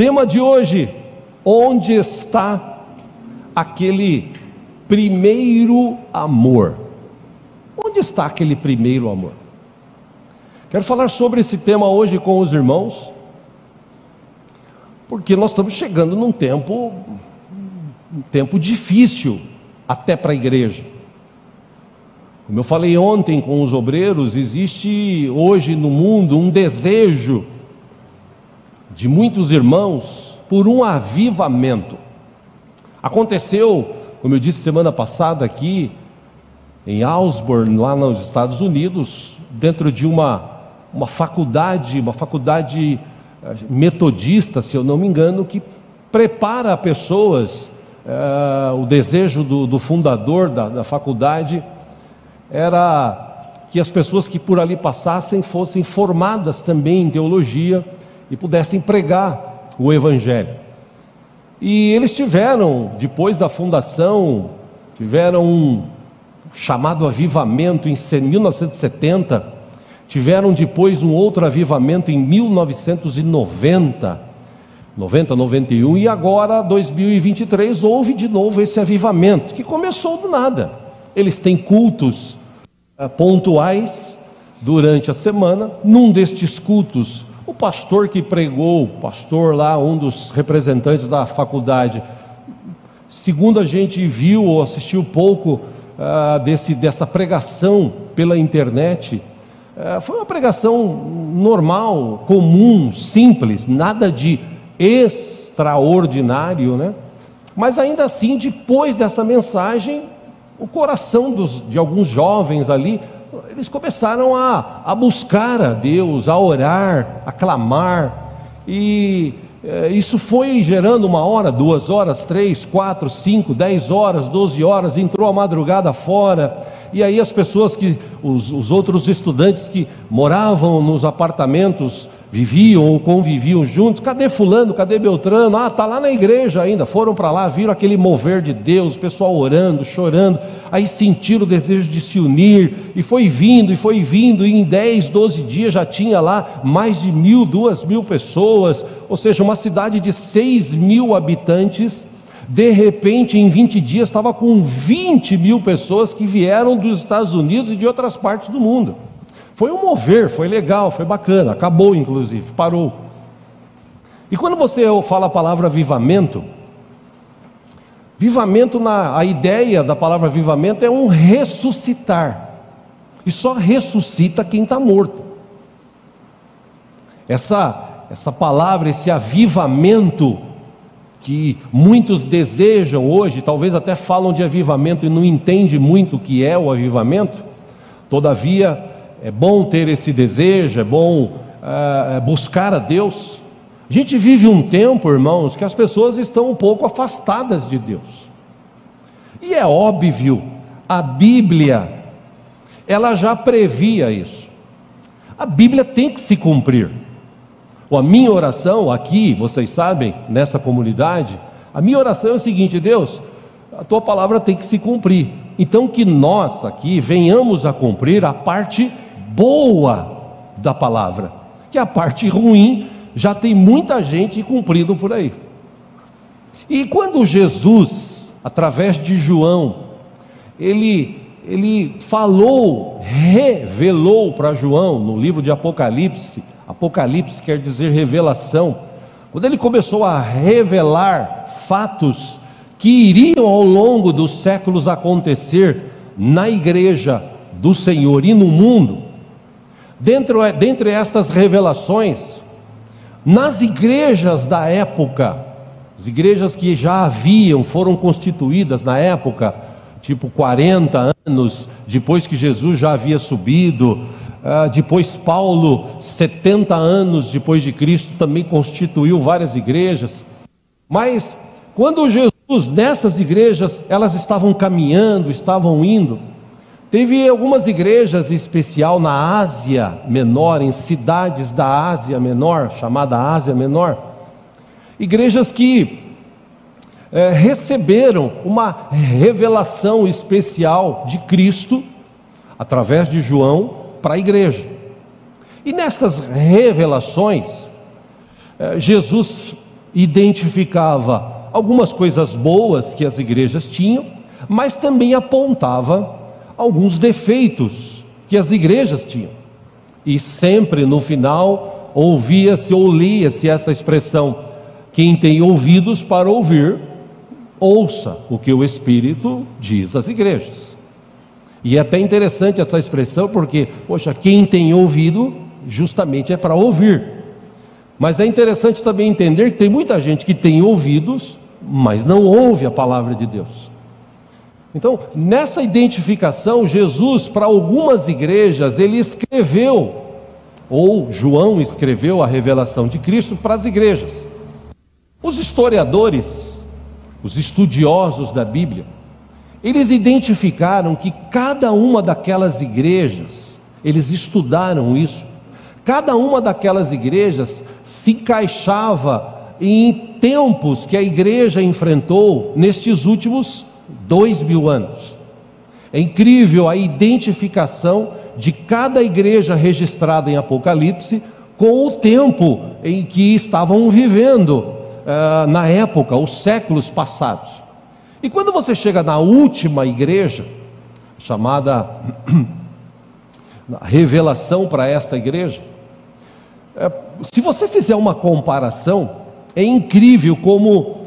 Tema de hoje: onde está aquele primeiro amor? Onde está aquele primeiro amor? Quero falar sobre esse tema hoje com os irmãos, porque nós estamos chegando num tempo difícil até para a igreja. Como eu falei ontem com os obreiros, existe hoje no mundo um desejo de muitos irmãos por um avivamento. Aconteceu, como eu disse semana passada aqui, em Osborne, lá nos Estados Unidos, dentro de uma faculdade metodista, se eu não me engano, que prepara pessoas. O desejo do fundador da faculdade era que as pessoas que por ali passassem fossem formadas também em teologia e pudessem pregar o Evangelho. E eles tiveram, depois da fundação, um chamado avivamento em 1970, tiveram depois um outro avivamento em 1990, 91, e agora, 2023, houve de novo esse avivamento, que começou do nada. Eles têm cultos pontuais durante a semana. Num destes cultos, o pastor que pregou, um dos representantes da faculdade, segundo a gente viu ou assistiu pouco dessa pregação pela internet, foi uma pregação normal, comum, simples, nada de extraordinário, né? Mas ainda assim, depois dessa mensagem, o coração de alguns jovens ali, eles começaram a buscar a Deus, a orar, a clamar, e isso foi gerando 1 hora, 2 horas, 3, 4, 5, 10 horas, 12 horas, entrou a madrugada fora, e aí as pessoas os outros estudantes que moravam nos apartamentos, viviam ou conviviam juntos, cadê fulano, cadê Beltrano? Está lá na igreja ainda, foram para lá, viram aquele mover de Deus, o pessoal orando, chorando, aí sentiram o desejo de se unir, e foi vindo, e em 10, 12 dias já tinha lá mais de 1.000, 2.000 pessoas, ou seja, uma cidade de 6.000 habitantes, de repente em 20 dias estava com 20.000 pessoas que vieram dos Estados Unidos e de outras partes do mundo. Foi um mover, foi legal, foi bacana, acabou inclusive, parou. E quando você fala a palavra avivamento, a ideia da palavra avivamento é um ressuscitar, e só ressuscita quem está morto. Essa palavra, esse avivamento, que muitos desejam hoje, talvez até falam de avivamento e não entendem muito o que é o avivamento, todavia, é bom ter esse desejo, é bom buscar a Deus. A gente vive um tempo, irmãos, que as pessoas estão um pouco afastadas de Deus. E é óbvio, a Bíblia, ela já previa isso. A Bíblia tem que se cumprir. A minha oração aqui, vocês sabem, nessa comunidade, a minha oração é o seguinte: Deus, a tua palavra tem que se cumprir. Então que nós aqui venhamos a cumprir a parte boa da palavra, que a parte ruim já tem muita gente cumprindo por aí. E quando Jesus, através de João, ele revelou para João, no livro de Apocalipse quer dizer revelação, quando ele começou a revelar fatos que iriam ao longo dos séculos acontecer na igreja do Senhor e no mundo, dentre estas revelações, nas igrejas da época, as igrejas que já foram constituídas na época, tipo 40 anos depois que Jesus já havia subido, depois Paulo, 70 anos depois de Cristo, também constituiu várias igrejas. Mas quando Jesus, nessas igrejas, elas estavam caminhando, estavam indo, teve algumas igrejas, em especial na Ásia Menor, em cidades da Ásia Menor, chamada Ásia Menor, igrejas que receberam uma revelação especial de Cristo, através de João, para a igreja. E nestas revelações, Jesus identificava algumas coisas boas que as igrejas tinham, mas também apontava alguns defeitos que as igrejas tinham. E sempre no final ouvia-se ou lia-se essa expressão: quem tem ouvidos para ouvir, ouça o que o Espírito diz às igrejas. E é até interessante essa expressão, porque, poxa, quem tem ouvido justamente é para ouvir. Mas é interessante também entender que tem muita gente que tem ouvidos, mas não ouve a palavra de Deus. Então, nessa identificação, Jesus, para algumas igrejas, ele escreveu, ou João escreveu a revelação de Cristo para as igrejas. Os historiadores, os estudiosos da Bíblia, eles identificaram que cada uma daquelas igrejas, eles estudaram isso, cada uma daquelas igrejas se encaixava em tempos que a igreja enfrentou nestes últimos 2000 anos. É incrível a identificação de cada igreja registrada em Apocalipse com o tempo em que estavam vivendo na época, os séculos passados. E quando você chega na última igreja, chamada revelação para esta igreja, se você fizer uma comparação, é incrível como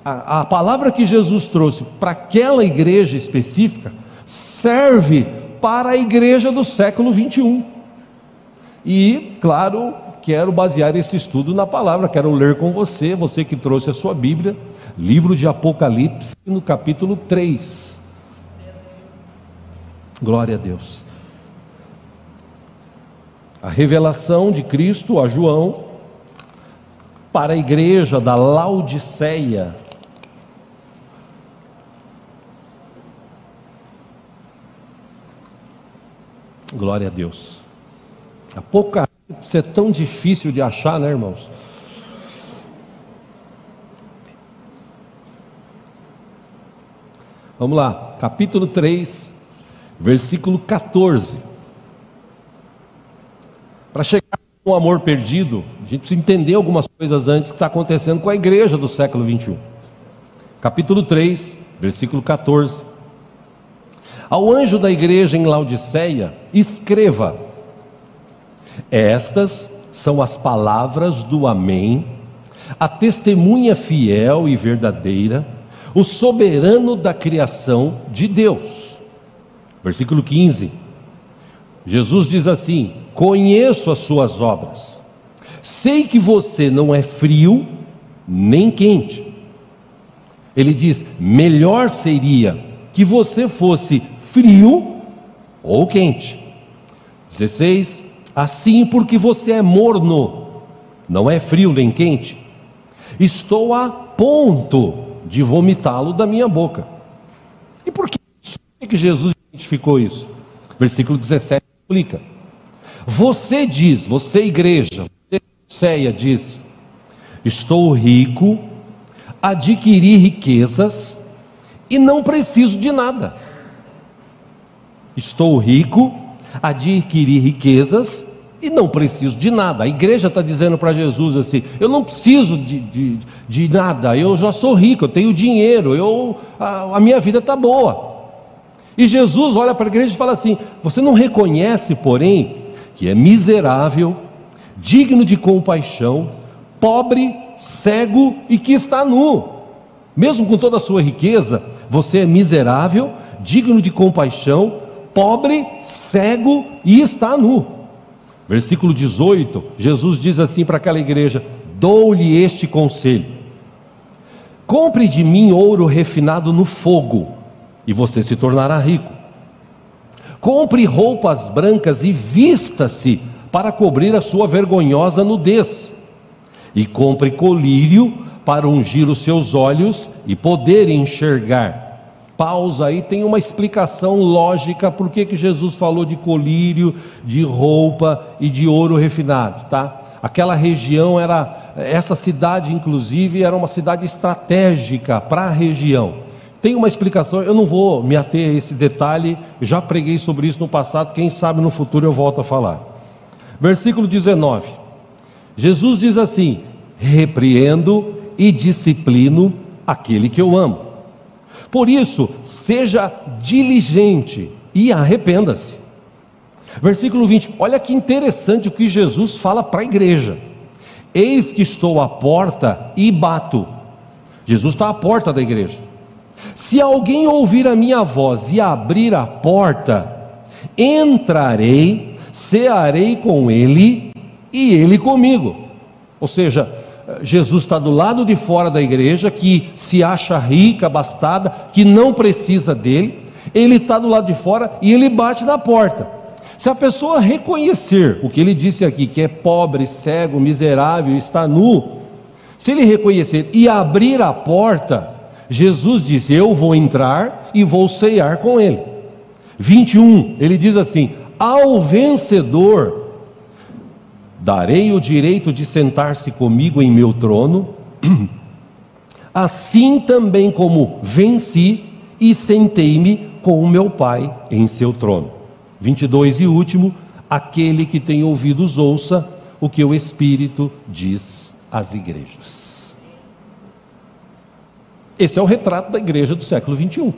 a palavra que Jesus trouxe para aquela igreja específica serve para a igreja do século 21. E, claro, quero basear esse estudo na palavra, quero ler com você, você que trouxe a sua Bíblia, livro de Apocalipse, no capítulo 3. Glória a Deus. A revelação de Cristo a João para a igreja da Laodiceia. Glória a Deus. Apocalipse é tão difícil de achar, né, irmãos? Vamos lá, capítulo 3, versículo 14. Para chegar no amor perdido, a gente precisa entender algumas coisas antes que está acontecendo com a igreja do século 21. Capítulo 3, versículo 14. Ao anjo da igreja em Laodiceia, escreva: estas são as palavras do Amém, a testemunha fiel e verdadeira, o soberano da criação de Deus. Versículo 15. Jesus diz assim: conheço as suas obras, sei que você não é frio nem quente. Ele diz: melhor seria que você fosse frio ou quente. 16. Assim, porque você é morno, não é frio nem quente, estou a ponto de vomitá-lo da minha boca. E por que Jesus identificou isso? Versículo 17 explica: você diz, você igreja, você Ceia diz: estou rico, adquiri riquezas e não preciso de nada. Estou rico, adquiri riquezas e não preciso de nada. A igreja está dizendo para Jesus assim: eu não preciso de nada, eu já sou rico, eu tenho dinheiro, a minha vida está boa. E Jesus olha para a igreja e fala assim: você não reconhece, porém, que é miserável, digno de compaixão, pobre, cego e que está nu? Mesmo com toda a sua riqueza, você é miserável, digno de compaixão, pobre, cego e está nu. Versículo 18, Jesus diz assim para aquela igreja: dou-lhe este conselho: compre de mim ouro refinado no fogo, e você se tornará rico. Compre roupas brancas e vista-se para cobrir a sua vergonhosa nudez. E compre colírio para ungir os seus olhos e poder enxergar. Pausa aí, tem uma explicação lógica por que Jesus falou de colírio, de roupa e de ouro refinado, tá? Aquela região essa cidade inclusive era uma cidade estratégica para a região. Tem uma explicação, eu não vou me ater a esse detalhe, já preguei sobre isso no passado, quem sabe no futuro eu volto a falar. Versículo 19, Jesus diz assim: repreendo e disciplino aquele que eu amo. Por isso, seja diligente e arrependa-se. Versículo 20, olha que interessante o que Jesus fala para a igreja. Eis que estou à porta e bato. Jesus está à porta da igreja. Se alguém ouvir a minha voz e abrir a porta, entrarei, cearei com ele e ele comigo. Ou seja, Jesus está do lado de fora da igreja, que se acha rica, abastada, que não precisa dele. Ele está do lado de fora e ele bate na porta. Se a pessoa reconhecer o que ele disse aqui, que é pobre, cego, miserável, está nu, se ele reconhecer e abrir a porta, Jesus disse: eu vou entrar e vou ceiar com ele. 21, ele diz assim: ao vencedor darei o direito de sentar-se comigo em meu trono, assim também como venci e sentei-me com o meu Pai em seu trono. 22 e último, aquele que tem ouvidos ouça o que o Espírito diz às igrejas. Esse é o retrato da igreja do século 21.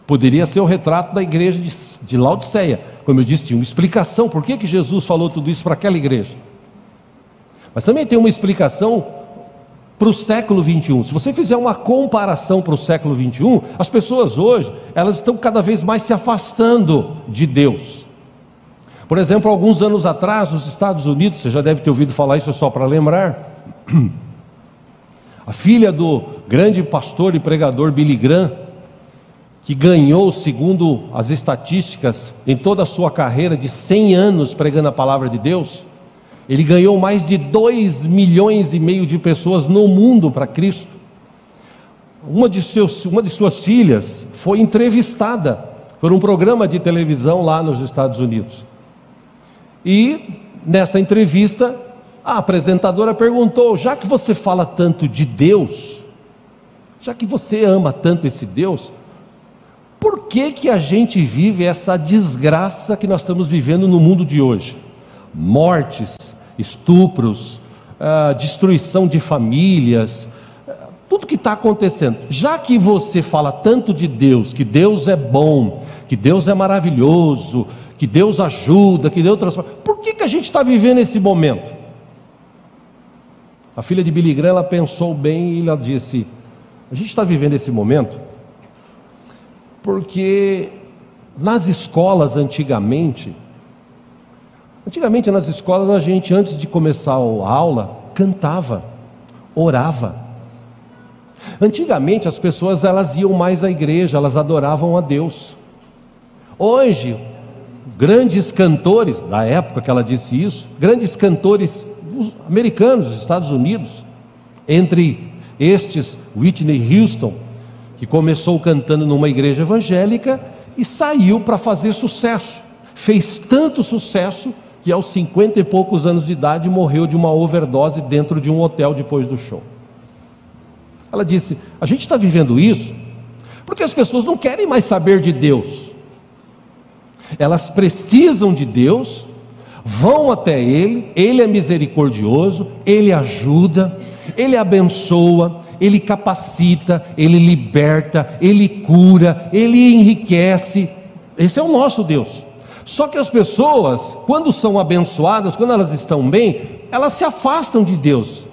Poderia ser o retrato da igreja de Laodiceia. Como eu disse, tinha uma explicação por que Jesus falou tudo isso para aquela igreja. Mas também tem uma explicação para o século 21. Se você fizer uma comparação para o século 21, as pessoas hoje, elas estão cada vez mais se afastando de Deus. Por exemplo, alguns anos atrás, nos Estados Unidos, você já deve ter ouvido falar isso, só para lembrar, a filha do grande pastor e pregador Billy Graham, que ganhou, segundo as estatísticas, em toda a sua carreira de 100 anos pregando a palavra de Deus, ele ganhou mais de 2,5 milhões de pessoas no mundo para Cristo. Uma de suas filhas foi entrevistada por um programa de televisão lá nos Estados Unidos. E nessa entrevista, a apresentadora perguntou: já que você fala tanto de Deus, já que você ama tanto esse Deus, por que a gente vive essa desgraça que nós estamos vivendo no mundo de hoje? Mortes, estupros, destruição de famílias, tudo que está acontecendo. Já que você fala tanto de Deus, que Deus é bom, que Deus é maravilhoso, que Deus ajuda, que Deus transforma, por que a gente está vivendo esse momento? A filha de Billy Graham, ela pensou bem e ela disse: a gente está vivendo esse momento porque nas escolas antigamente nas escolas a gente, antes de começar a aula, cantava, orava. Antigamente as pessoas, elas iam mais à igreja, elas adoravam a Deus. Hoje, grandes cantores, da época que ela disse isso, grandes cantores americanos, dos Estados Unidos, entre estes, Whitney Houston, que começou cantando numa igreja evangélica e saiu para fazer sucesso. Fez tanto sucesso que aos 50 e poucos anos de idade morreu de uma overdose dentro de um hotel depois do show. Ela disse: a gente está vivendo isso porque as pessoas não querem mais saber de Deus. Elas precisam de Deus, vão até Ele, Ele é misericordioso, Ele ajuda, Ele abençoa, Ele capacita, Ele liberta, Ele cura, Ele enriquece. Esse é o nosso Deus. Só que as pessoas, quando são abençoadas, quando elas estão bem, elas se afastam de Deus,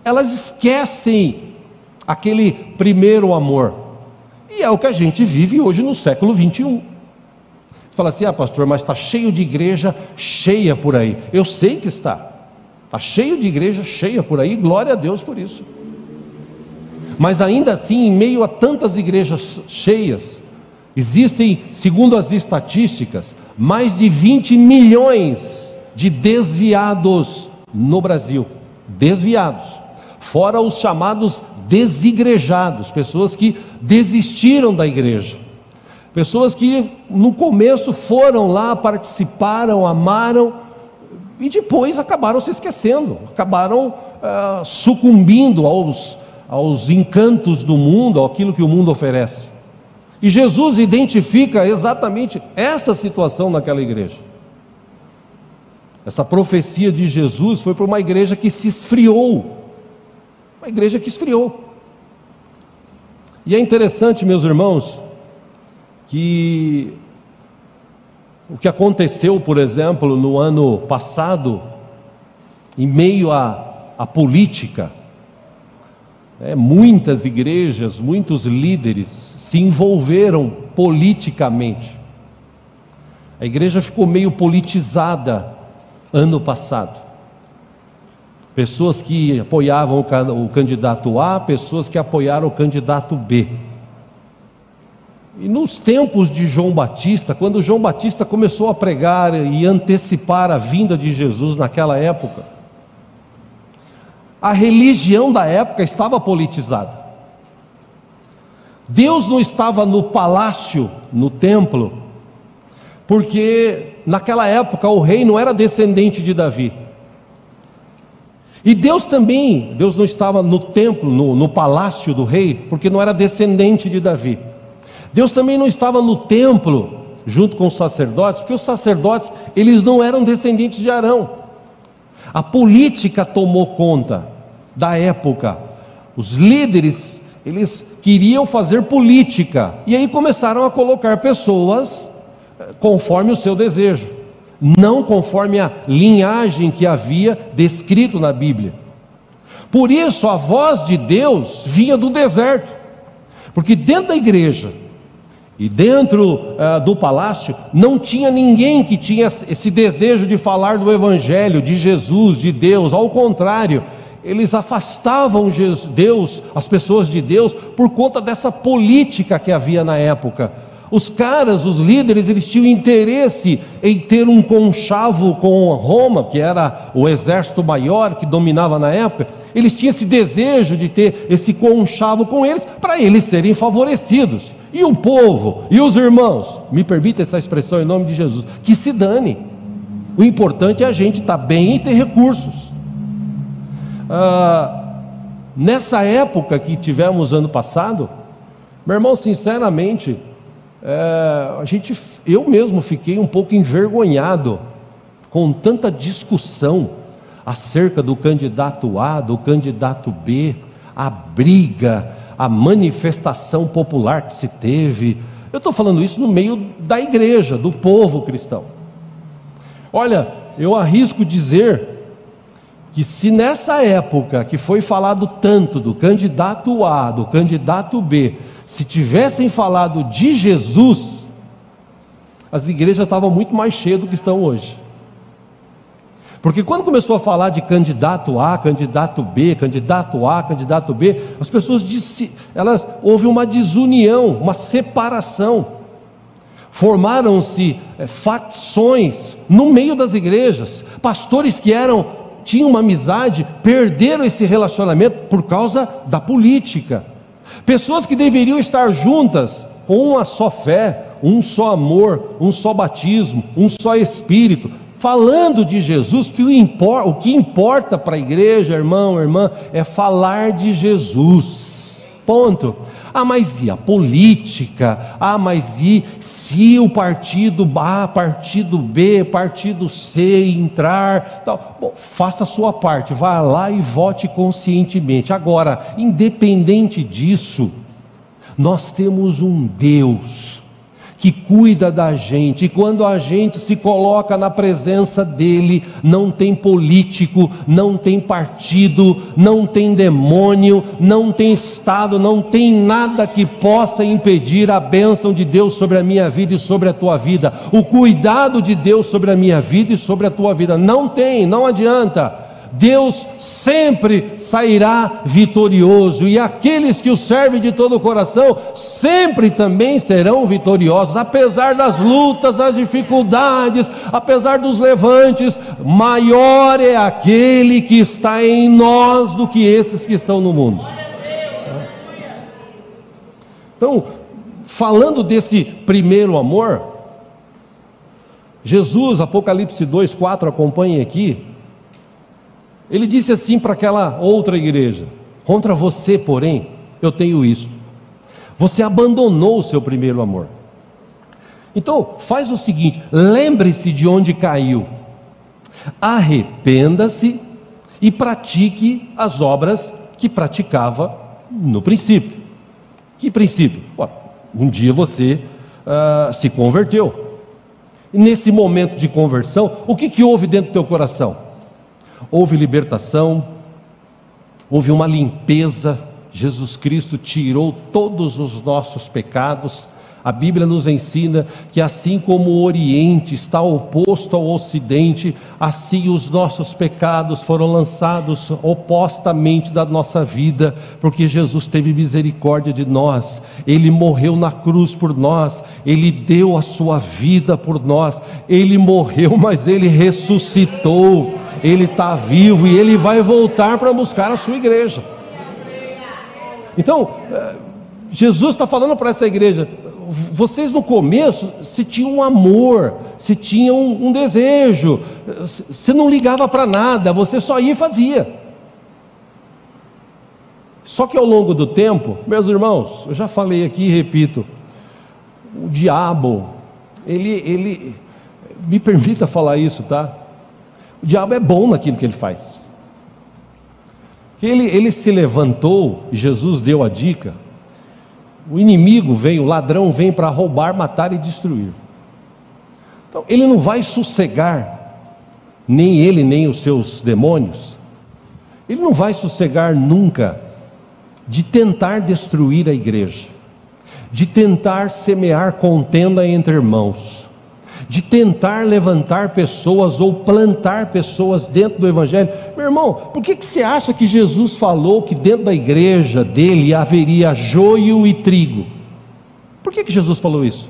elas esquecem aquele primeiro amor. E é o que a gente vive hoje no século 21. Você fala assim: pastor, mas está cheio de igreja cheia por aí. Eu sei que está cheio de igreja cheia por aí, glória a Deus por isso. Mas ainda assim, em meio a tantas igrejas cheias, existem, segundo as estatísticas, mais de 20 milhões de desviados no Brasil. Desviados. Fora os chamados desigrejados, pessoas que desistiram da igreja. Pessoas que no começo foram lá, participaram, amaram, e depois acabaram se esquecendo, acabaram sucumbindo aos encantos do mundo, àquilo que o mundo oferece. E Jesus identifica exatamente esta situação naquela igreja. Essa profecia de Jesus foi para uma igreja que se esfriou. Uma igreja que esfriou. E é interessante, meus irmãos, que o que aconteceu, por exemplo, no ano passado, em meio à política, muitas igrejas, muitos líderes se envolveram politicamente. A igreja ficou meio politizada ano passado. Pessoas que apoiavam o candidato A, pessoas que apoiaram o candidato B. E nos tempos de João Batista, quando João Batista começou a pregar e antecipar a vinda de Jesus naquela época, a religião da época estava politizada. Deus não estava no palácio, no templo, porque naquela época o rei não era descendente de Davi. E Deus não estava no templo, no palácio do rei, porque não era descendente de Davi. Deus também não estava no templo, junto com os sacerdotes, porque os sacerdotes, eles não eram descendentes de Arão. A política tomou conta da época. Os líderes, eles queriam fazer política, e aí começaram a colocar pessoas conforme o seu desejo, não conforme a linhagem que havia descrito na Bíblia. Por isso a voz de Deus vinha do deserto, porque dentro da igreja e dentro do palácio não tinha ninguém que tinha esse desejo de falar do Evangelho, de Jesus, de Deus. Ao contrário, eles afastavam Deus, as pessoas de Deus, por conta dessa política que havia na época. Os caras, os líderes, eles tinham interesse em ter um conchavo com Roma, que era o exército maior que dominava na época. Eles tinham esse desejo de ter esse conchavo com eles, para eles serem favorecidos. E o povo, e os irmãos, me permita essa expressão em nome de Jesus, que se dane. O importante é a gente estar bem e ter recursos. Nessa época que tivemos ano passado, meu irmão, sinceramente, eu mesmo fiquei um pouco envergonhado com tanta discussão acerca do candidato A, do candidato B, a briga, a manifestação popular que se teve. Eu estou falando isso no meio da igreja, do povo cristão. Olha, eu arrisco dizer que se nessa época que foi falado tanto do candidato A, do candidato B, se tivessem falado de Jesus, as igrejas estavam muito mais cheias do que estão hoje. Porque quando começou a falar de candidato A, candidato B, candidato A, candidato B, as pessoas houve uma desunião, uma separação. Formaram-se facções no meio das igrejas. Pastores que tinham uma amizade, perderam esse relacionamento por causa da política. Pessoas que deveriam estar juntas com uma só fé, um só amor, um só batismo, um só Espírito, falando de Jesus, que o que importa para a igreja, irmão, irmã, é falar de Jesus, ponto. Mas e a política? Mas e se o partido A, partido B, partido C entrar, tal? Bom, faça a sua parte, vá lá e vote conscientemente. Agora, independente disso, nós temos um Deus que cuida da gente, e quando a gente se coloca na presença dele, não tem político, não tem partido, não tem demônio, não tem estado, não tem nada que possa impedir a bênção de Deus sobre a minha vida e sobre a tua vida, o cuidado de Deus sobre a minha vida e sobre a tua vida. Não tem, não adianta. Deus sempre sairá vitorioso, e aqueles que o servem de todo o coração sempre também serão vitoriosos, apesar das lutas, das dificuldades, apesar dos levantes. Maior é aquele que está em nós do que esses que estão no mundo. Então, falando desse primeiro amor, Jesus, Apocalipse 2:4, acompanhem aqui. Ele disse assim para aquela outra igreja: contra você, porém, eu tenho isso. Você abandonou o seu primeiro amor. Então, faz o seguinte: lembre-se de onde caiu, arrependa-se e pratique as obras que praticava no princípio. Que princípio? Um dia você se converteu. E nesse momento de conversão, o que houve dentro do teu coração? Houve libertação, houve uma limpeza. Jesus Cristo tirou todos os nossos pecados. A Bíblia nos ensina que assim como o Oriente está oposto ao Ocidente, assim os nossos pecados foram lançados opostamente da nossa vida, porque Jesus teve misericórdia de nós, Ele morreu na cruz por nós, Ele deu a sua vida por nós, Ele morreu, mas Ele ressuscitou, Ele está vivo e Ele vai voltar para buscar a sua igreja. Então, Jesus está falando para essa igreja: vocês no começo, se tinham um amor, se tinham um desejo, você não ligava para nada, você só ia e fazia. Só que ao longo do tempo, meus irmãos, eu já falei aqui e repito, o diabo, ele me permita falar isso, tá? O diabo é bom naquilo que ele faz. Ele se levantou, e Jesus deu a dica. O inimigo vem, o ladrão vem para roubar, matar e destruir. Então ele não vai sossegar, nem ele nem os seus demônios, ele não vai sossegar nunca de tentar destruir a igreja, de tentar semear contenda entre irmãos, de tentar levantar pessoas ou plantar pessoas dentro do Evangelho. Meu irmão, por que você acha que Jesus falou que dentro da igreja dele haveria joio e trigo? Por que Jesus falou isso?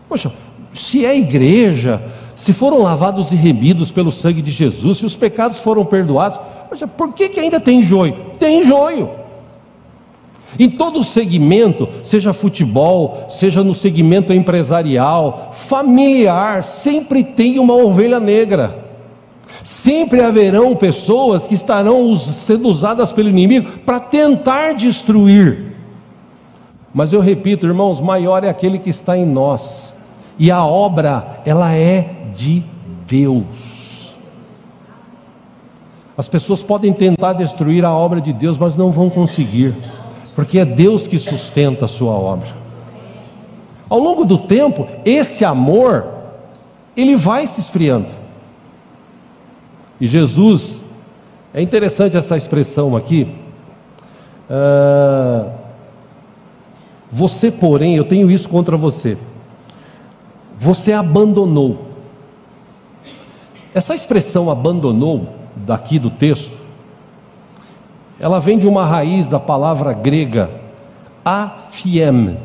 Poxa, se é igreja, se foram lavados e remidos pelo sangue de Jesus, se os pecados foram perdoados, poxa, por que ainda tem joio? Tem joio. Em todo segmento, seja futebol, seja no segmento empresarial, familiar, sempre tem uma ovelha negra. Sempre haverão pessoas que estarão sendo usadas pelo inimigo para tentar destruir. Mas eu repito, irmãos, maior é aquele que está em nós. E a obra, ela é de Deus. As pessoas podem tentar destruir a obra de Deus, mas não vão conseguir, porque é Deus que sustenta a sua obra. Ao longo do tempo, esse amor, ele vai se esfriando. E Jesus, é interessante essa expressão aqui, você porém, eu tenho isso contra você, você abandonou. Essa expressão abandonou, daqui do texto, ela vem de uma raiz da palavra grega aphiem,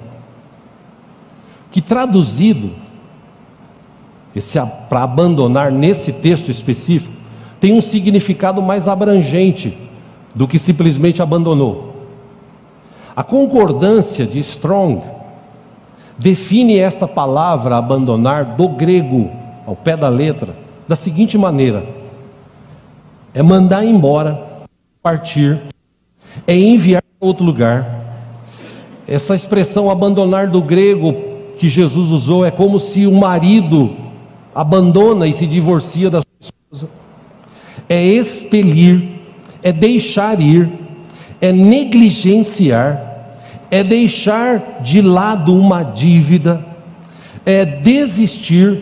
que traduzido, para abandonar nesse texto específico, tem um significado mais abrangente do que simplesmente abandonou. A concordância de Strong define esta palavra abandonar do grego, ao pé da letra, da seguinte maneira: é mandar embora, partir, é enviar para outro lugar. Essa expressão abandonar do grego que Jesus usou é como se o marido abandona e se divorcia da sua esposa. É expelir, é deixar ir, é negligenciar, é deixar de lado uma dívida, é desistir,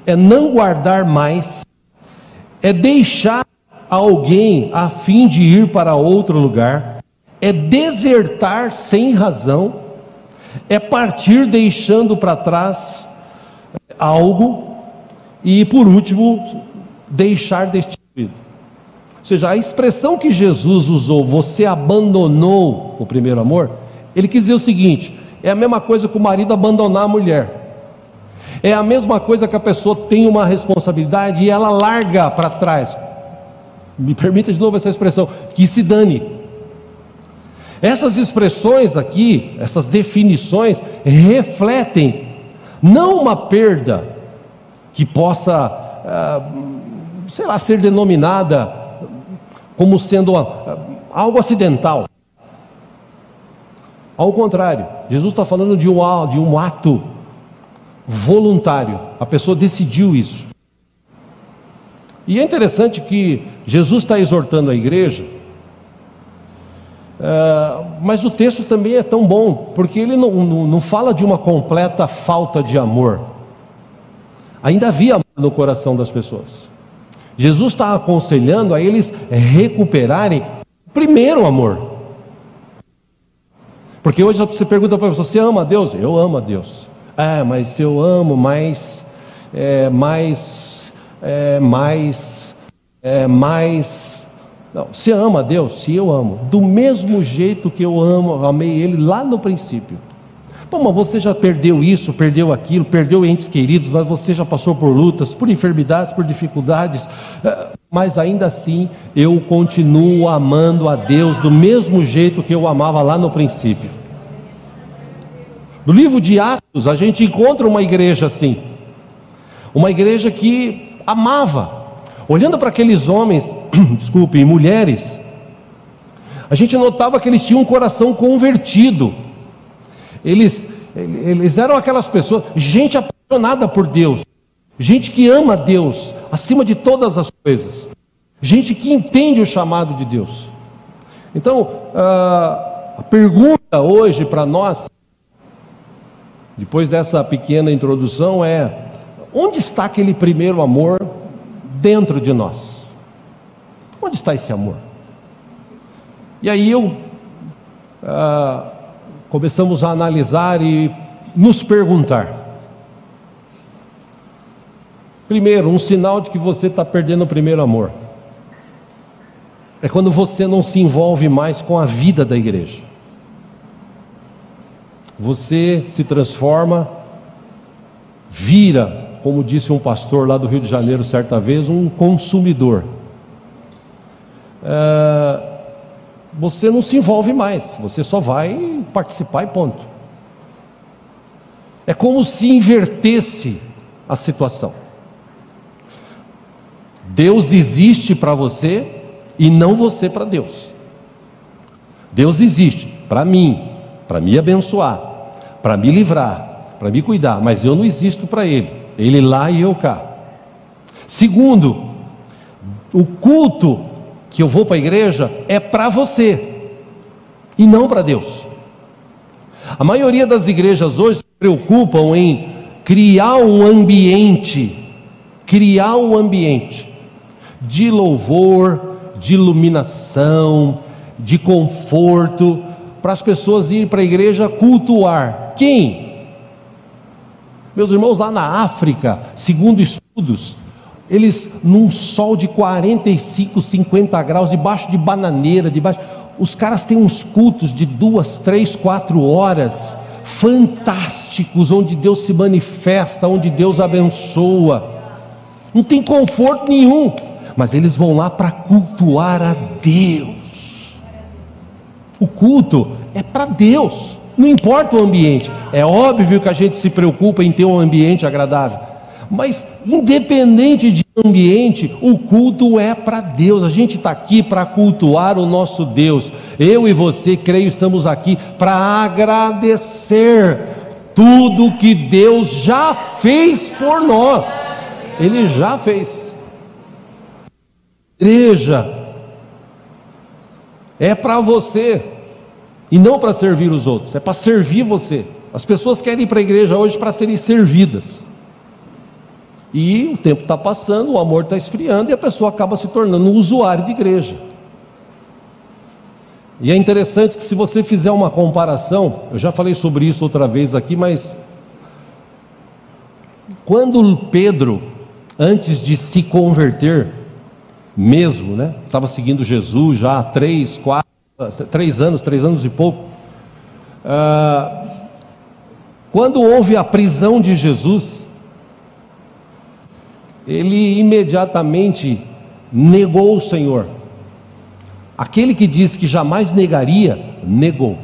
é não guardar mais, é deixar alguém a fim de ir para outro lugar, é desertar sem razão, é partir deixando para trás algo, e por último, deixar destituído. Ou seja, a expressão que Jesus usou, você abandonou o primeiro amor, ele quis dizer o seguinte: é a mesma coisa que o marido abandonar a mulher, é a mesma coisa que a pessoa tem uma responsabilidade e ela larga para trás. Me permita de novo essa expressão, que se dane. Essas expressões aqui, essas definições, refletem não uma perda que possa, ser denominada como sendo algo acidental. Ao contrário, Jesus está falando de um ato voluntário. A pessoa decidiu isso. E é interessante que Jesus está exortando a igreja Mas o texto também é tão bom, porque ele não fala de uma completa falta de amor. Ainda havia amor no coração das pessoas. Jesus está aconselhando a eles recuperarem o primeiro amor. Porque hoje você pergunta para a pessoa: você ama a Deus? Eu amo a Deus. Mas se eu amo mais. Não, você ama a Deus? Se eu amo, do mesmo jeito que eu amei Ele lá no princípio. Pô, mas você já perdeu isso, perdeu aquilo, perdeu entes queridos, mas você já passou por lutas, por enfermidades, por dificuldades, mas ainda assim eu continuo amando a Deus do mesmo jeito que eu amava lá no princípio. No livro de Atos a gente encontra uma igreja assim, uma igreja que amava. Olhando para aqueles homens, desculpe, e mulheres, a gente notava que eles tinham um coração convertido. Eles eram aquelas pessoas, gente apaixonada por Deus, gente que ama Deus acima de todas as coisas, gente que entende o chamado de Deus. Então, a pergunta hoje para nós, depois dessa pequena introdução, é: onde está aquele primeiro amor dentro de nós? Onde está esse amor? E aí começamos a analisar e nos perguntar. Primeiro, um sinal de que você está perdendo o primeiro amor é quando você não se envolve mais com a vida da igreja. Você se transforma, vira, como disse um pastor lá do Rio de Janeiro certa vez, um consumidor. Você não se envolve mais, você só vai participar e ponto. É como se invertesse a situação. Deus existe para você e não você para Deus. Deus existe para mim, para me abençoar, para me livrar, para me cuidar, mas eu não existo para Ele. Ele lá e eu cá. Segundo, o culto que eu vou para a igreja é para você e não para Deus. A maioria das igrejas hoje se preocupam em criar um ambiente de louvor, de iluminação, de conforto, para as pessoas irem para a igreja cultuar. Quem? Meus irmãos, lá na África, segundo estudos, eles num sol de 45, 50 graus, debaixo de bananeira, os caras têm uns cultos de 2, 3, 4 horas, fantásticos, onde Deus se manifesta, onde Deus abençoa. Não tem conforto nenhum, mas eles vão lá para cultuar a Deus. O culto é para Deus, não importa o ambiente. É óbvio que a gente se preocupa em ter um ambiente agradável, mas independente de ambiente, o culto é para Deus. A gente está aqui para cultuar o nosso Deus. Eu e você, creio, estamos aqui para agradecer tudo que Deus já fez por nós. Ele já fez. Igreja é para você e não para servir os outros, é para servir você. As pessoas querem ir para a igreja hoje para serem servidas, e o tempo está passando, o amor está esfriando, e a pessoa acaba se tornando um usuário de igreja. E é interessante que, se você fizer uma comparação, eu já falei sobre isso outra vez aqui, mas quando Pedro, antes de se converter mesmo, estava seguindo Jesus já há 3 anos e pouco, quando houve a prisão de Jesus, ele imediatamente negou o Senhor. Aquele que disse que jamais negaria, negou.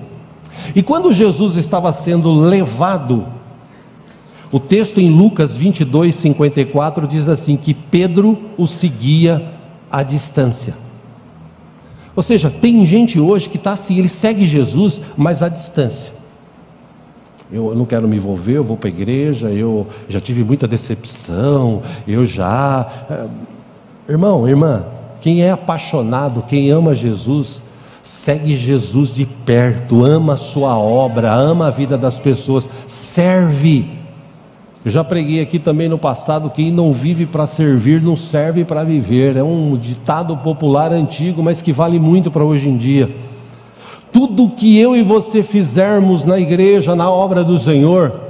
E quando Jesus estava sendo levado, o texto em Lucas 22, 54 diz assim, que Pedro o seguia à distância. Ou seja, tem gente hoje que está assim, ele segue Jesus, mas à distância. Eu não quero me envolver, eu vou para a igreja, eu já tive muita decepção, irmão, irmã, quem é apaixonado, quem ama Jesus, segue Jesus de perto, ama a sua obra, ama a vida das pessoas, serve. Eu já preguei aqui também no passado: quem não vive para servir não serve para viver. É um ditado popular antigo, mas que vale muito para hoje em dia. Tudo que eu e você fizermos na igreja, na obra do Senhor,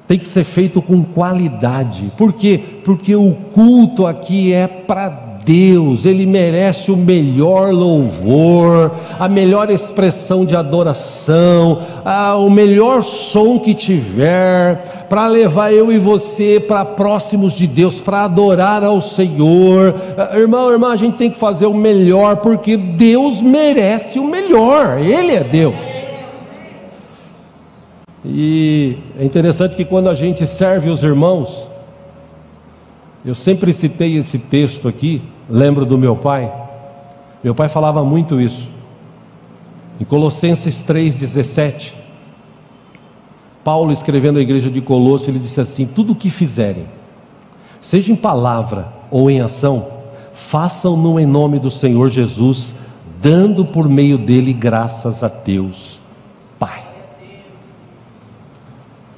tem que ser feito com qualidade. Por quê? Porque o culto aqui é para Deus, Ele merece o melhor louvor, a melhor expressão de adoração, o melhor som que tiver, para levar eu e você para próximos de Deus, para adorar ao Senhor. Irmão, irmã, a gente tem que fazer o melhor, porque Deus merece o melhor, Ele é Deus. E é interessante que quando a gente serve os irmãos, eu sempre citei esse texto aqui, lembro do meu pai falava muito isso, em Colossenses 3,17, Paulo escrevendo à igreja de Colosso, ele disse assim: tudo o que fizerem, seja em palavra ou em ação, façam-no em nome do Senhor Jesus, dando por meio dele graças a Deus Pai.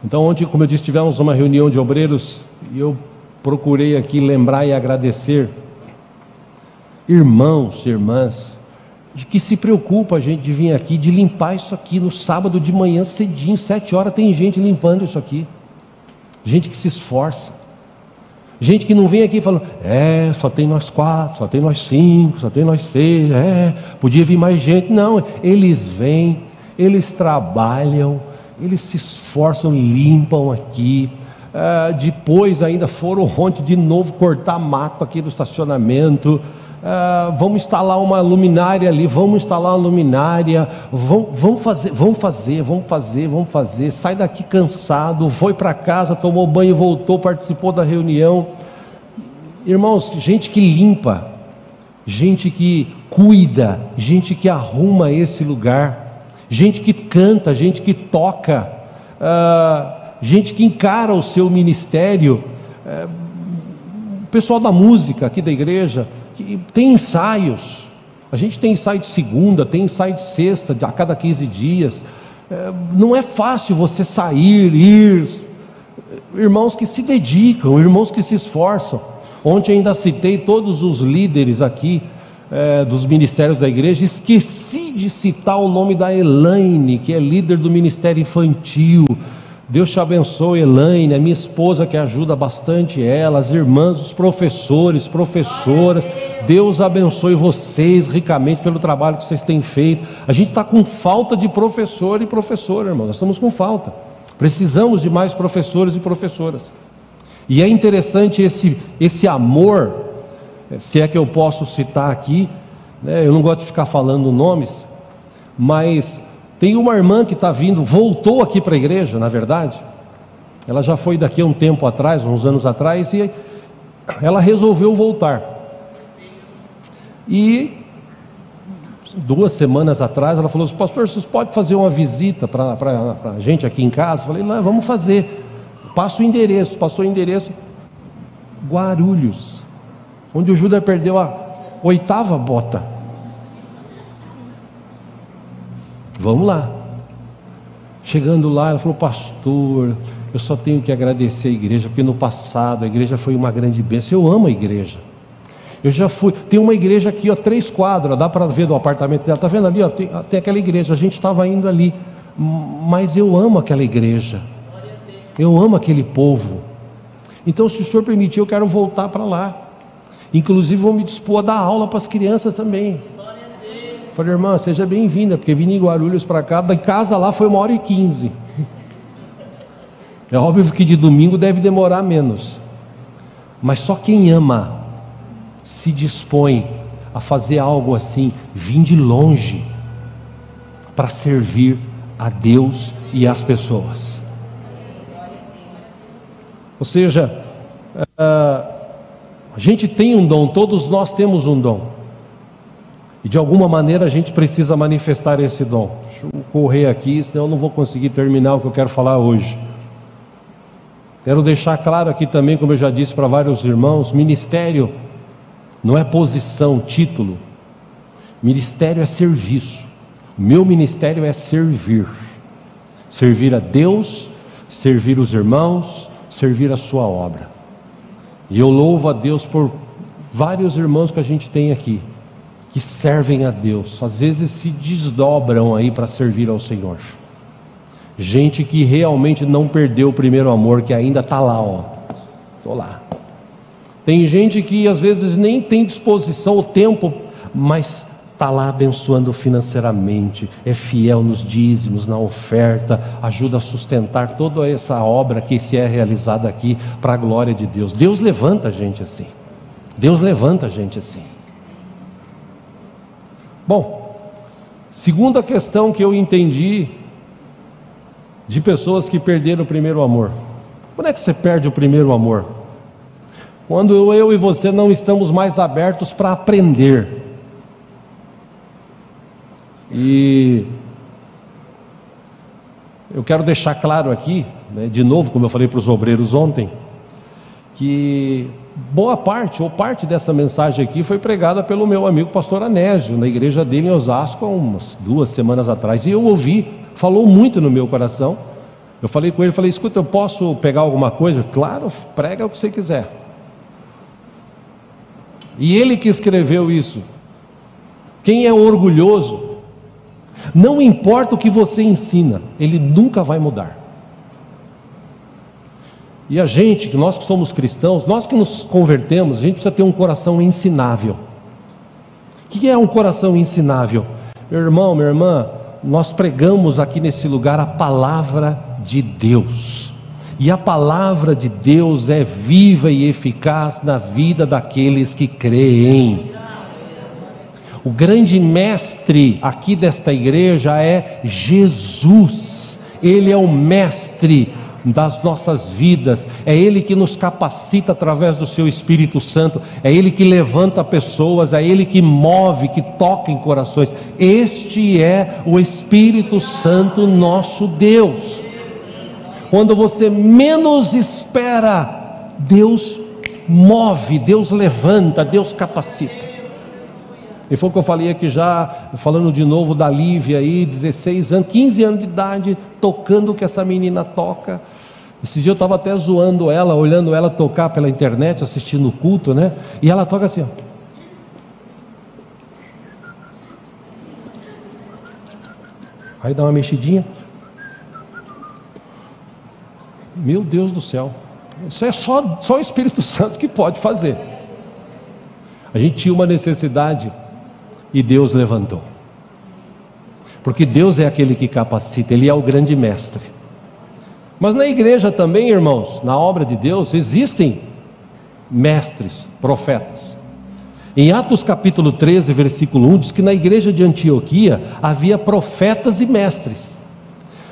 Então ontem, como eu disse, tivemos uma reunião de obreiros, e eu procurei aqui lembrar e agradecer irmãos e irmãs de que se preocupa a gente de vir aqui, de limpar isso aqui no sábado de manhã cedinho, 7 horas tem gente limpando isso aqui, gente que se esforça, gente que não vem aqui falando: só tem nós 4, só tem nós 5, só tem nós 6, podia vir mais gente. Não, eles vêm, eles trabalham, eles se esforçam, limpam aqui. Depois ainda foram ontem de novo cortar mato aqui do estacionamento. Vamos instalar uma luminária ali, vamos fazer. Sai daqui cansado, foi para casa, tomou banho, voltou, participou da reunião. Irmãos, gente que limpa, gente que cuida, gente que arruma esse lugar, gente que canta, gente que toca, gente que encara o seu ministério, pessoal da música aqui da igreja, que tem ensaios. A gente tem ensaio de segunda, tem ensaio de sexta, a cada 15 dias. Não é fácil você sair, ir. Irmãos que se dedicam, irmãos que se esforçam. Ontem ainda citei todos os líderes aqui dos ministérios da igreja. Esqueci de citar o nome da Elaine, que é líder do ministério infantil. Deus te abençoe, Elaine, a minha esposa, que ajuda bastante ela, as irmãs, os professores, professoras. Deus abençoe vocês ricamente pelo trabalho que vocês têm feito. A gente está com falta de professor e professora, irmão. Nós estamos com falta. Precisamos de mais professores e professoras. E é interessante esse amor, se é que eu posso citar aqui, né? Eu não gosto de ficar falando nomes, mas tem uma irmã que está vindo, voltou aqui para a igreja, na verdade. Ela já foi daqui a um tempo atrás, uns anos atrás, e ela resolveu voltar. E 2 semanas atrás ela falou assim: pastor, vocês podem fazer uma visita para a gente aqui em casa? Eu falei: não, vamos fazer. Passa o endereço. Passou o endereço, Guarulhos, onde o Judas perdeu a 8ª bota. Vamos lá. Chegando lá, ela falou: pastor, eu só tenho que agradecer a igreja, porque no passado a igreja foi uma grande bênção. Eu amo a igreja. Eu já fui, tem uma igreja aqui, 3 quadras, dá para ver do apartamento dela, está vendo ali, tem aquela igreja, a gente estava indo ali, mas eu amo aquela igreja, eu amo aquele povo. Então, se o senhor permitir, eu quero voltar para lá. Inclusive vou me dispor a dar aula para as crianças também. Falei: irmã, seja bem-vinda, porque vim em Guarulhos para cá, da casa lá foi 1h15. É óbvio que de domingo deve demorar menos, mas só quem ama se dispõe a fazer algo assim, vim de longe para servir a Deus e as pessoas. Ou seja, a gente tem um dom, todos nós temos um dom, e de alguma maneira a gente precisa manifestar esse dom. Deixa eu correr aqui, senão eu não vou conseguir terminar o que eu quero falar hoje. Quero deixar claro aqui também, como eu já disse para vários irmãos, ministério não é posição, título. Ministério é serviço. Meu ministério é servir. Servir a Deus, servir os irmãos, servir a sua obra. E eu louvo a Deus por vários irmãos que a gente tem aqui, que servem a Deus, às vezes se desdobram aí para servir ao Senhor. Gente que realmente não perdeu o primeiro amor, que ainda está lá, ó. Estou lá. Tem gente que às vezes nem tem disposição ou tempo, mas está lá abençoando financeiramente, é fiel nos dízimos, na oferta, ajuda a sustentar toda essa obra que se é realizada aqui para a glória de Deus. Deus levanta a gente assim. Deus levanta a gente assim. Bom, segunda questão que eu entendi de pessoas que perderam o primeiro amor. Quando é que você perde o primeiro amor? Quando eu e você não estamos mais abertos para aprender. E eu quero deixar claro aqui, né, de novo, como eu falei para os obreiros ontem, que boa parte, ou parte dessa mensagem aqui foi pregada pelo meu amigo pastor Anésio, na igreja dele em Osasco, há umas 2 semanas atrás, e eu ouvi, falou muito no meu coração. Eu falei com ele, falei: escuta, eu posso pegar alguma coisa? Claro, prega o que você quiser. E ele que escreveu isso. Quem é orgulhoso, não importa o que você ensina, ele nunca vai mudar. E a gente, nós que somos cristãos, nós que nos convertemos, a gente precisa ter um coração ensinável. O que é um coração ensinável? Meu irmão, minha irmã, nós pregamos aqui nesse lugar a palavra de Deus. E a palavra de Deus é viva e eficaz na vida daqueles que creem. O grande mestre aqui desta igreja é Jesus. Ele é o mestre das nossas vidas, é Ele que nos capacita através do seu Espírito Santo, é Ele que levanta pessoas, é Ele que move, que toca em corações. Este é o Espírito Santo, nosso Deus. Quando você menos espera, Deus move, Deus levanta, Deus capacita. E foi o que eu falei aqui já, falando de novo da Lívia aí, 16 anos, 15 anos de idade, tocando o que essa menina toca. Esse dia eu estava até zoando ela, olhando ela tocar pela internet, assistindo o culto, né? E ela toca assim, ó. Aí dá uma mexidinha. Meu Deus do céu, isso é só o Espírito Santo que pode fazer. A gente tinha uma necessidade e Deus levantou, porque Deus é aquele que capacita, Ele é o grande mestre. Mas na igreja também, irmãos, na obra de Deus, existem mestres, profetas. Em Atos capítulo 13, versículo 1, diz que na igreja de Antioquia havia profetas e mestres.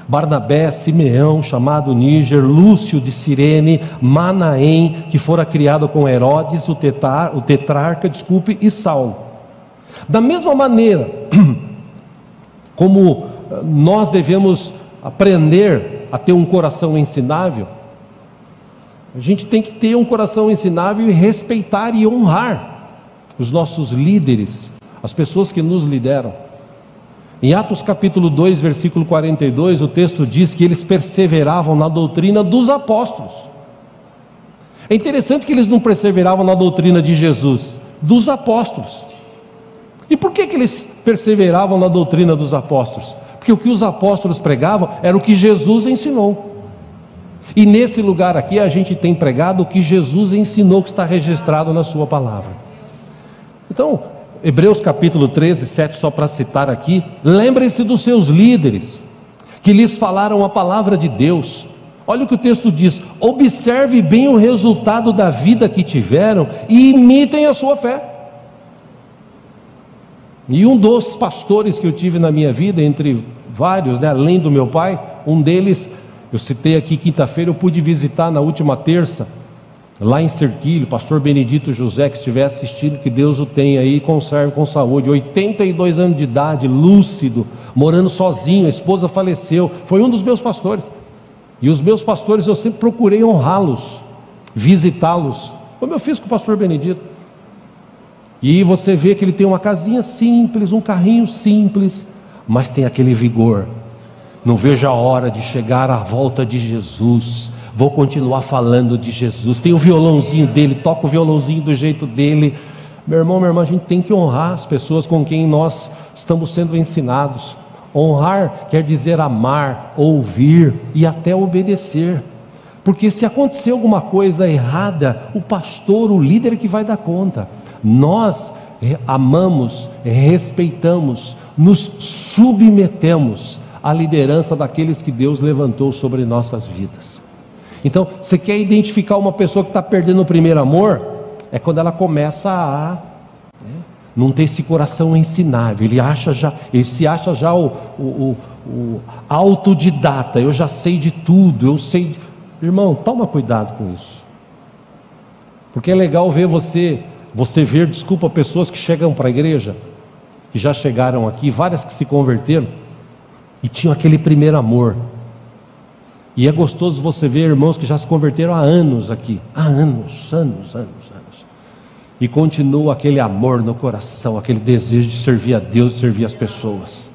Barnabé, Simeão, chamado Níger, Lúcio de Cirene, Manaém, que fora criado com Herodes, o tetrarca, e Saulo. Da mesma maneira como nós devemos aprender a ter um coração ensinável, a gente tem que ter um coração ensinável e respeitar e honrar os nossos líderes, as pessoas que nos lideram. Em Atos capítulo 2, versículo 42, o texto diz que eles perseveravam na doutrina dos apóstolos. É interessante que eles não perseveravam na doutrina de Jesus, dos apóstolos. E por que eles perseveravam na doutrina dos apóstolos? Porque o que os apóstolos pregavam era o que Jesus ensinou. E nesse lugar aqui a gente tem pregado o que Jesus ensinou, que está registrado na sua palavra. Então, Hebreus capítulo 13, 7, só para citar aqui: lembrem-se dos seus líderes, que lhes falaram a palavra de Deus. Olha o que o texto diz: observe bem o resultado da vida que tiveram e imitem a sua fé. E um dos pastores que eu tive na minha vida, entre vários, né, além do meu pai, um deles, eu citei aqui quinta-feira, eu pude visitar na última terça, lá em Serquilho, pastor Benedito José, que estiver assistindo, que Deus o tenha aí e conserve com saúde, 82 anos de idade, lúcido, morando sozinho, a esposa faleceu, foi um dos meus pastores. E os meus pastores eu sempre procurei honrá-los, visitá-los, como eu fiz com o pastor Benedito. E você vê que ele tem uma casinha simples, um carrinho simples, mas tem aquele vigor. Não vejo a hora de chegar à volta de Jesus. Vou continuar falando de Jesus. Tem o violãozinho dele, toca o violãozinho do jeito dele. Meu irmão, minha irmã, a gente tem que honrar as pessoas com quem nós estamos sendo ensinados. Honrar quer dizer amar, ouvir e até obedecer. Porque se acontecer alguma coisa errada, o pastor, o líder é que vai dar conta. Nós amamos, respeitamos, nos submetemos à liderança daqueles que Deus levantou sobre nossas vidas. Então, você quer identificar uma pessoa que está perdendo o primeiro amor? É quando ela começa a não ter esse coração ensinável. Ele se acha já o autodidata. Eu já sei de tudo, eu sei. Irmão, toma cuidado com isso. Porque é legal ver você ver, desculpa, pessoas que chegam para a igreja, que já chegaram aqui, várias que se converteram e tinham aquele primeiro amor. E é gostoso você ver irmãos que já se converteram há anos aqui, há anos. E continua aquele amor no coração, aquele desejo de servir a Deus, de servir as pessoas.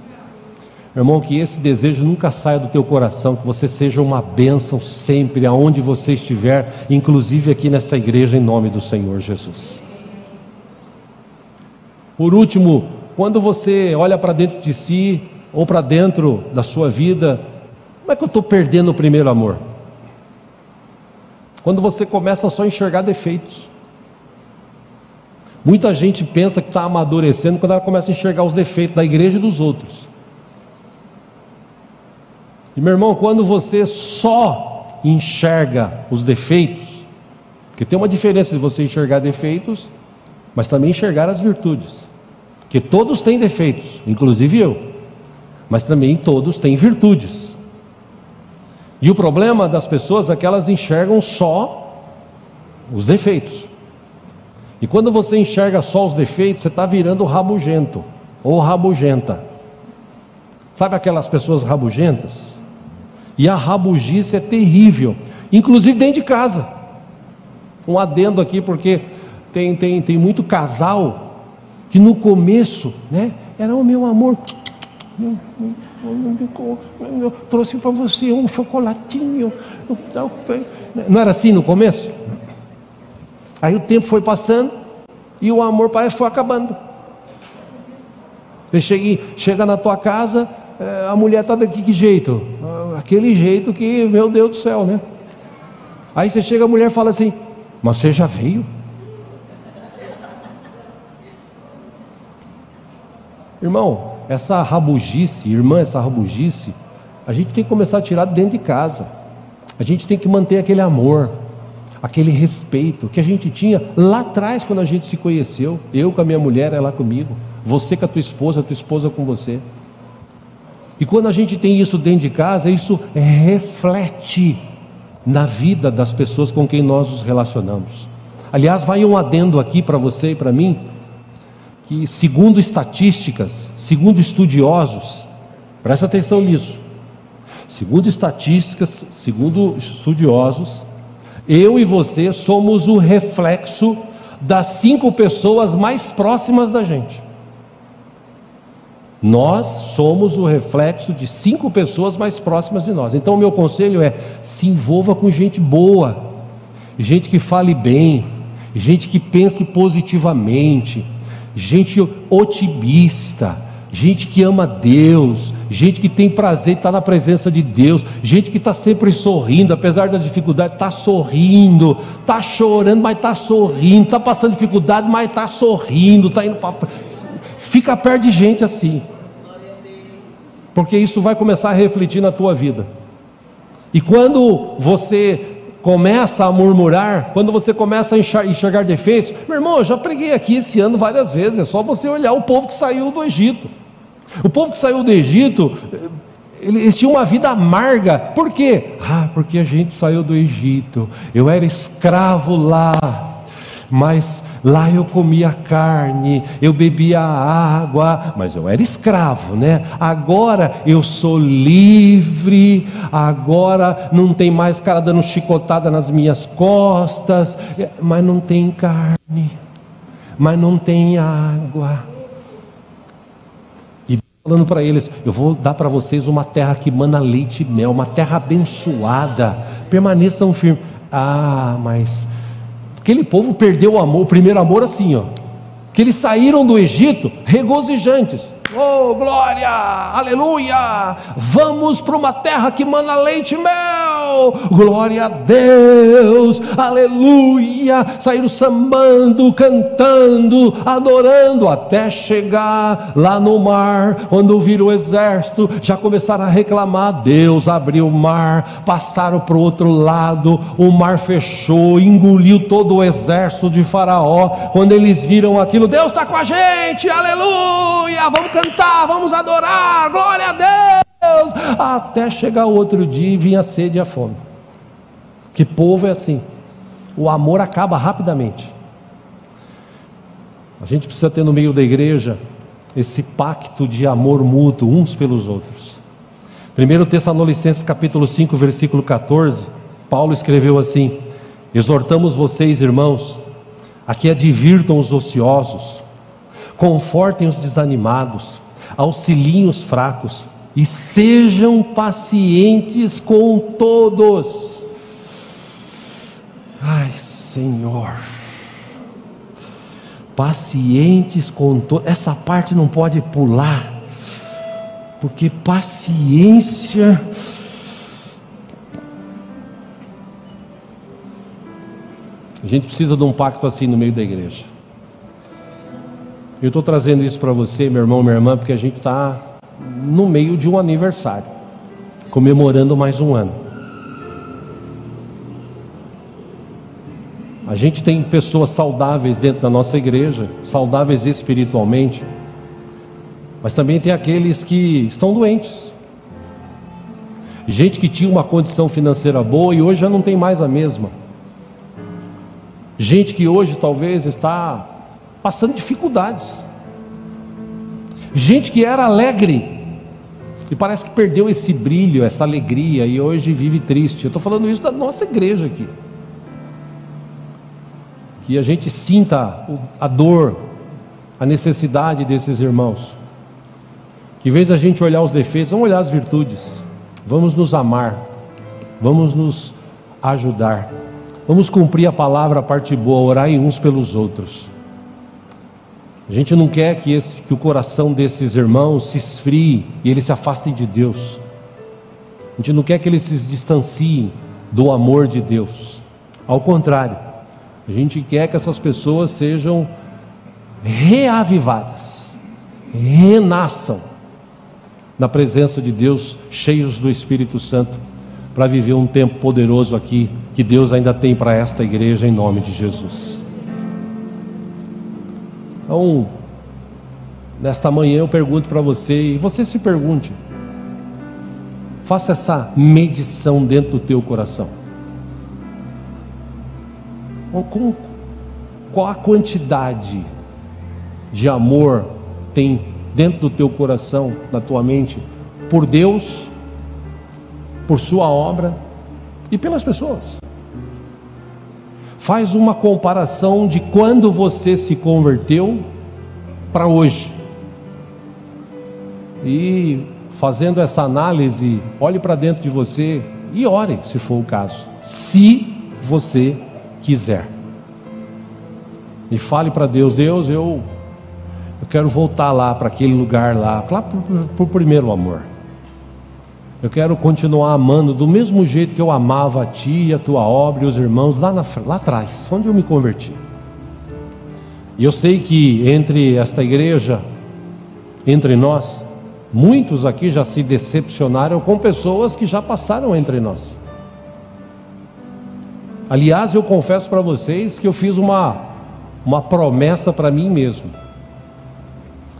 Irmão, que esse desejo nunca saia do teu coração, que você seja uma bênção sempre, aonde você estiver, inclusive aqui nessa igreja, em nome do Senhor Jesus. Por último, quando você olha para dentro de si, ou para dentro da sua vida, como é que eu estou perdendo o primeiro amor? Quando você começa só a enxergar defeitos. Muita gente pensa que está amadurecendo quando ela começa a enxergar os defeitos da igreja e dos outros. E meu irmão, quando você só enxerga os defeitos, porque tem uma diferença de você enxergar defeitos, mas também enxergar as virtudes. Porque todos têm defeitos, inclusive eu, mas também todos têm virtudes. E o problema das pessoas é que elas enxergam só os defeitos. E quando você enxerga só os defeitos, você está virando rabugento ou rabugenta. Sabe aquelas pessoas rabugentas? E a rabugice é terrível, inclusive dentro de casa. Um adendo aqui, porque tem muito casal que no começo, né, era o meu amor, eu trouxe para você um chocolatinho. Não era assim no começo? Aí o tempo foi passando e o amor parece que foi acabando. Você chega na tua casa, a mulher está daqui que jeito? Aquele jeito que, meu Deus do céu, né? Aí você chega, a mulher fala assim: mas você já veio? Irmão, essa rabugice, a gente tem que começar a tirar dentro de casa. A gente tem que manter aquele amor, aquele respeito que a gente tinha lá atrás quando a gente se conheceu. Eu com a minha mulher, ela comigo, você com a tua esposa com você. E quando a gente tem isso dentro de casa, isso reflete na vida das pessoas com quem nós nos relacionamos. Aliás, vai um adendo aqui para você e para mim, que segundo estatísticas, segundo estudiosos, presta atenção nisso, segundo estatísticas, segundo estudiosos, eu e você somos o reflexo das 5 pessoas mais próximas da gente. Nós somos o reflexo de 5 pessoas mais próximas de nós. Então o meu conselho é: se envolva com gente boa, gente que fale bem, gente que pense positivamente, gente otimista, gente que ama Deus, gente que tem prazer de estar na presença de Deus, gente que está sempre sorrindo, apesar das dificuldades, está sorrindo, está chorando, mas está sorrindo, está passando dificuldade, mas está sorrindo, está indo para... Fica perto de gente assim, porque isso vai começar a refletir na tua vida. E quando você começa a murmurar, quando você começa a enxergar defeitos, meu irmão, eu já preguei aqui esse ano várias vezes, é só você olhar o povo que saiu do Egito. O povo que saiu do Egito, eles tinham uma vida amarga. Por quê? Porque a gente saiu do Egito, eu era escravo lá, mas lá eu comia carne, eu bebia água, mas eu era escravo, né? Agora eu sou livre, agora não tem mais cara dando chicotada nas minhas costas, mas não tem carne. mas não tem água. E falando para eles: eu vou dar para vocês uma terra que mana leite e mel, uma terra abençoada, permaneçam firmes. Mas aquele povo perdeu o amor, o primeiro amor assim, que eles saíram do Egito regozijantes. Oh, glória, aleluia, vamos para uma terra que mana leite e mel, glória a Deus, aleluia, saíram sambando, cantando, adorando, até chegar lá no mar. Quando viram o exército, já começaram a reclamar. Deus abriu o mar, passaram para o outro lado, o mar fechou, engoliu todo o exército de Faraó. Quando eles viram aquilo: Deus está com a gente, aleluia, vamos cantar, vamos adorar, glória a Deus, até chegar outro dia e vir a sede e a fome. Que povo é assim, o amor acaba rapidamente. A gente precisa ter no meio da igreja esse pacto de amor mútuo uns pelos outros. 1 Tessalonicenses capítulo 5 versículo 14, Paulo escreveu assim: exortamos vocês, irmãos, a que advirtam os ociosos, confortem os desanimados, auxiliem os fracos e sejam pacientes com todos. Ai, Senhor, pacientes com todos. Essa parte não pode pular, porque paciência, a gente precisa de um pacto assim no meio da igreja. Eu estou trazendo isso para você, meu irmão, minha irmã, porque a gente está no meio de um aniversário, comemorando mais um ano. A gente tem pessoas saudáveis dentro da nossa igreja, saudáveis espiritualmente, mas também tem aqueles que estão doentes. Gente que tinha uma condição financeira boa e hoje já não tem mais a mesma. Gente que hoje talvez está passando dificuldades. Gente que era alegre e parece que perdeu esse brilho, essa alegria, e hoje vive triste. Eu estou falando isso da nossa igreja aqui. Que a gente sinta a dor, a necessidade desses irmãos. Que em vez da gente olhar os defeitos, vamos olhar as virtudes. Vamos nos amar, vamos nos ajudar, vamos cumprir a palavra, a parte boa, orar uns pelos outros. A gente não quer que o coração desses irmãos se esfrie e eles se afastem de Deus. A gente não quer que eles se distanciem do amor de Deus. Ao contrário, a gente quer que essas pessoas sejam reavivadas, renasçam na presença de Deus, cheios do Espírito Santo, para viver um tempo poderoso aqui, que Deus ainda tem para esta igreja, em nome de Jesus. Então, nesta manhã eu pergunto para você, e você se pergunte, faça essa medição dentro do teu coração. Qual a quantidade de amor tem dentro do teu coração, na tua mente, por Deus, por sua obra e pelas pessoas? Faz uma comparação de quando você se converteu para hoje. E fazendo essa análise, olhe para dentro de você e ore, se for o caso, se você quiser. E fale para Deus: Deus, eu quero voltar lá para aquele lugar lá para o primeiro amor. Eu quero continuar amando do mesmo jeito que eu amava a Ti, a Tua obra e os irmãos lá atrás, onde eu me converti. E eu sei que entre esta igreja, entre nós, muitos aqui já se decepcionaram com pessoas que já passaram entre nós. Aliás, eu confesso para vocês que eu fiz uma promessa para mim mesmo.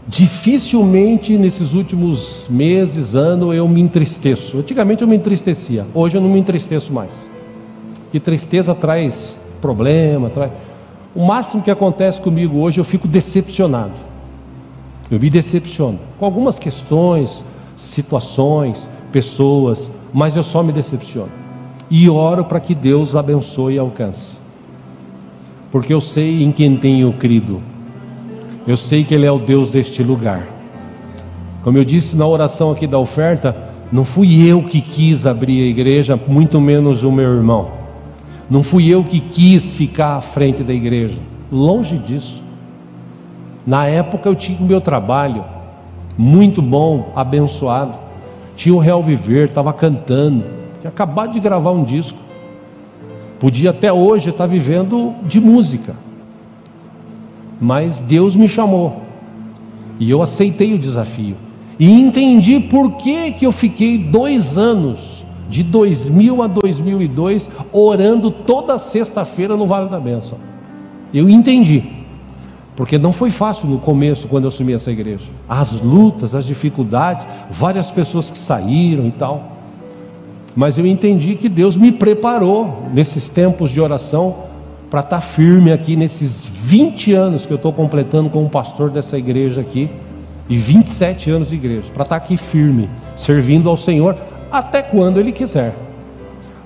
Dificilmente nesses últimos meses, ano, eu me entristeço. Antigamente eu me entristecia, hoje eu não me entristeço mais. E tristeza traz problema, O máximo que acontece comigo hoje, eu fico decepcionado. Eu me decepciono com algumas questões, situações, pessoas, mas eu só me decepciono. E oro para que Deus abençoe e alcance. Porque eu sei em quem tenho crido. Eu sei que Ele é o Deus deste lugar. Como eu disse na oração aqui da oferta, não fui eu que quis abrir a igreja, muito menos o meu irmão. Não fui eu que quis ficar à frente da igreja. Longe disso. Na época eu tinha o meu trabalho, muito bom, abençoado. Tinha o Real Viver, estava cantando. Tinha acabado de gravar um disco. Podia até hoje estar vivendo de música. Mas Deus me chamou. E eu aceitei o desafio. E entendi por que eu fiquei 2 anos, de 2000 a 2002, orando toda sexta-feira no Vale da Bênção. Eu entendi. Porque não foi fácil no começo, quando eu assumi essa igreja. As lutas, as dificuldades, várias pessoas que saíram e tal. Mas eu entendi que Deus me preparou nesses tempos de oração para estar firme aqui nesses 20 anos que eu estou completando como pastor dessa igreja aqui. E 27 anos de igreja, para estar aqui firme, servindo ao Senhor, até quando Ele quiser.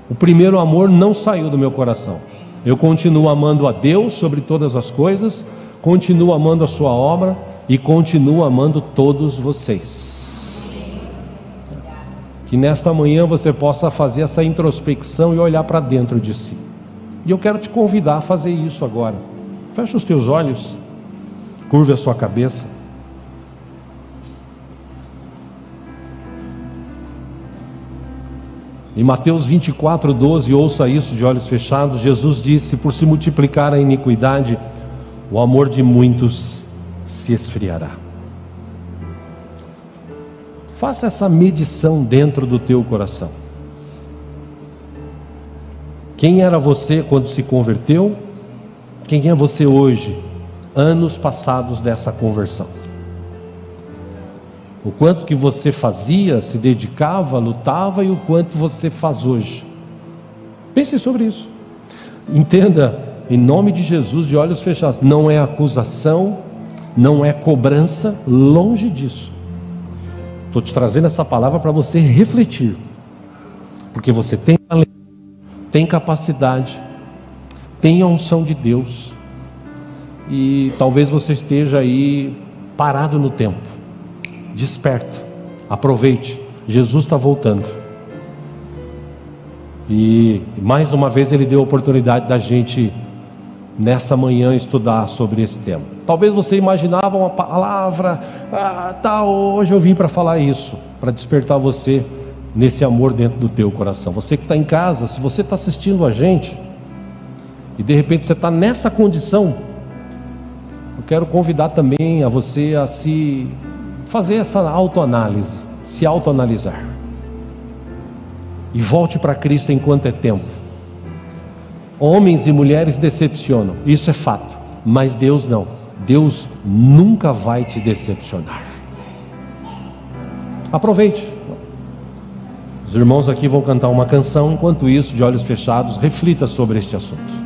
O primeiro amor não saiu do meu coração. Eu continuo amando a Deus sobre todas as coisas, continuo amando a sua obra e continuo amando todos vocês. Que nesta manhã você possa fazer essa introspecção e olhar para dentro de si. E eu quero te convidar a fazer isso agora. Feche os teus olhos, curve a sua cabeça. Em Mateus 24:12, ouça isso de olhos fechados, Jesus disse: por se multiplicar a iniquidade, o amor de muitos se esfriará. Faça essa medição dentro do teu coração. Quem era você quando se converteu? Quem é você hoje, anos passados dessa conversão? O quanto que você fazia, se dedicava, lutava, e o quanto você faz hoje. Pense sobre isso. Entenda, em nome de Jesus, de olhos fechados, não é acusação, não é cobrança, longe disso. Estou te trazendo essa palavra para você refletir, porque você tem talento, tem capacidade, tem a unção de Deus, e talvez você esteja aí parado no tempo. Desperta, aproveite, Jesus está voltando. E mais uma vez Ele deu a oportunidade da gente nessa manhã estudar sobre esse tema. Talvez você imaginava uma palavra, hoje eu vim para falar isso, para despertar você nesse amor dentro do teu coração. Você que está em casa, se você está assistindo a gente e de repente você está nessa condição, eu quero convidar também a você a se fazer essa autoanálise, se autoanalisar. E volte para Cristo enquanto é tempo. Homens e mulheres decepcionam, isso é fato, mas Deus não. Deus nunca vai te decepcionar. Aproveite. Os irmãos aqui vão cantar uma canção, enquanto isso, de olhos fechados, reflita sobre este assunto.